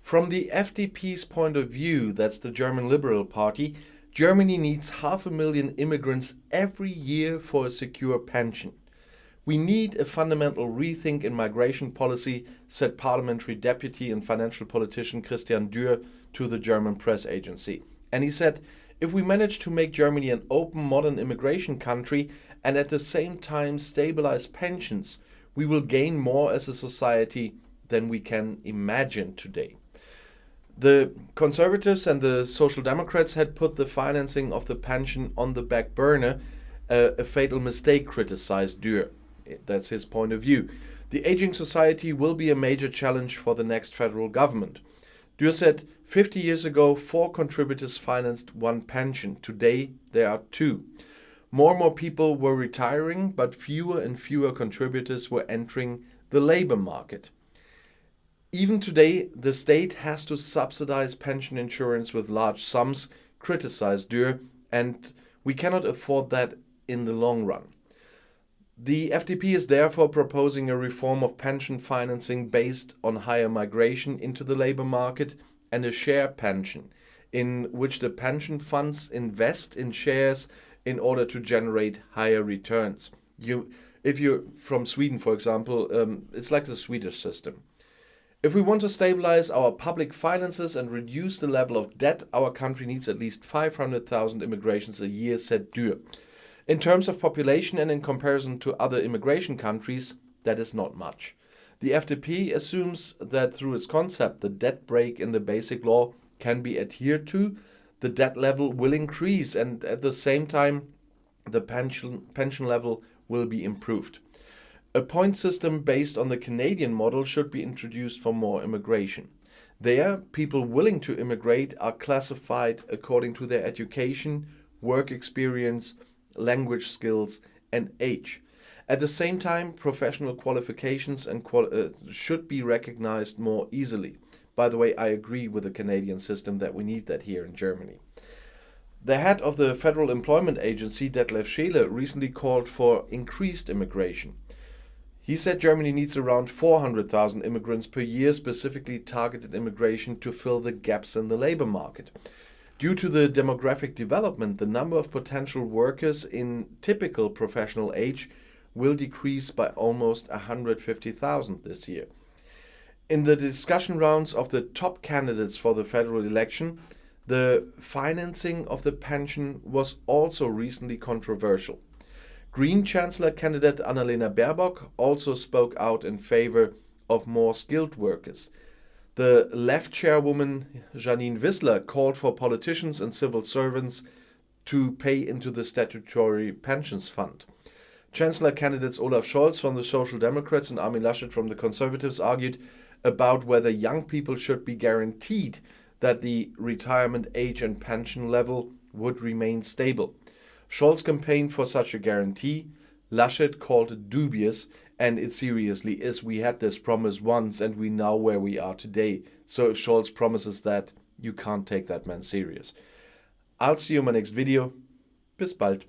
From the FDP's point of view, that's the German Liberal Party, Germany needs 500,000 immigrants every year for a secure pension. We need a fundamental rethink in migration policy, said parliamentary deputy and financial politician Christian Dürr to the German press agency. And he said, if we manage to make Germany an open, modern immigration country and at the same time stabilize pensions, we will gain more as a society than we can imagine today. The Conservatives and the Social Democrats had put the financing of the pension on the back burner, a fatal mistake, criticized Dürr. That's his point of view. The aging society will be a major challenge for the next federal government. Dürr said, 50 years ago, 4 contributors financed 1 pension. Today, there are 2. More and more people were retiring, but fewer and fewer contributors were entering the labor market. Even today, the state has to subsidize pension insurance with large sums, criticized Dürr, and we cannot afford that in the long run. The FDP is therefore proposing a reform of pension financing based on higher migration into the labor market and a share pension, in which the pension funds invest in shares in order to generate higher returns. If you're from Sweden, for example, it's like the Swedish system. If we want to stabilize our public finances and reduce the level of debt, our country needs at least 500,000 immigrations a year, said Dürr. In terms of population and in comparison to other immigration countries, that is not much. The FDP assumes that through its concept, the debt break in the basic law can be adhered to, the debt level will increase, and at the same time, the pension level will be improved. A point system based on the Canadian model should be introduced for more immigration. There, people willing to immigrate are classified according to their education, work experience, language skills, and age. At the same time, professional qualifications and should be recognized more easily. By the way, I agree with the Canadian system that we need that here in Germany. The head of the Federal Employment Agency, Detlef Scheele, recently called for increased immigration. He said Germany needs around 400,000 immigrants per year, specifically targeted immigration to fill the gaps in the labor market. Due to the demographic development, the number of potential workers in typical professional age will decrease by almost 150,000 this year. In the discussion rounds of the top candidates for the federal election, the financing of the pension was also recently controversial. Green Chancellor candidate Annalena Baerbock also spoke out in favor of more skilled workers. The left chairwoman Janine Wissler called for politicians and civil servants to pay into the statutory pensions fund. Chancellor candidates Olaf Scholz from the Social Democrats and Armin Laschet from the Conservatives argued about whether young people should be guaranteed that the retirement age and pension level would remain stable. Scholz campaigned for such a guarantee. Laschet called it dubious, and it seriously is. We had this promise once and we know where we are today. So if Scholz promises that, you can't take that man serious. I'll see you in my next video. Bis bald.